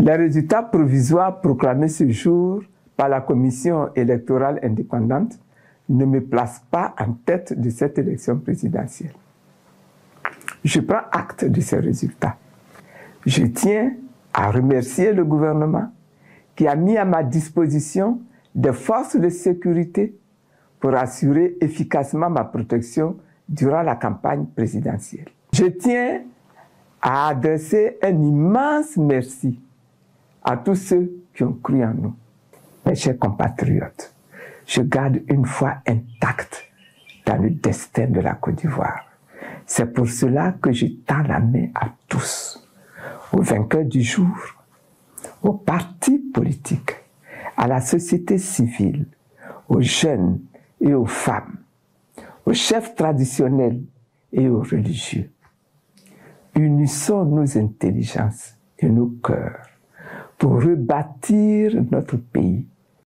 Les résultats provisoires proclamés ce jour par la Commission électorale indépendante ne me placent pas en tête de cette élection présidentielle. Je prends acte de ces résultats. Je tiens à remercier le gouvernement qui a mis à ma disposition des forces de sécurité pour assurer efficacement ma protection durant la campagne présidentielle. Je tiens à adresser un immense merci à tous ceux qui ont cru en nous. Mes chers compatriotes, je garde une foi intacte dans le destin de la Côte d'Ivoire. C'est pour cela que je tends la main à tous, aux vainqueurs du jour, aux partis politiques, à la société civile, aux jeunes et aux femmes, aux chefs traditionnels et aux religieux. Unissons nos intelligences et nos cœurs pour rebâtir notre pays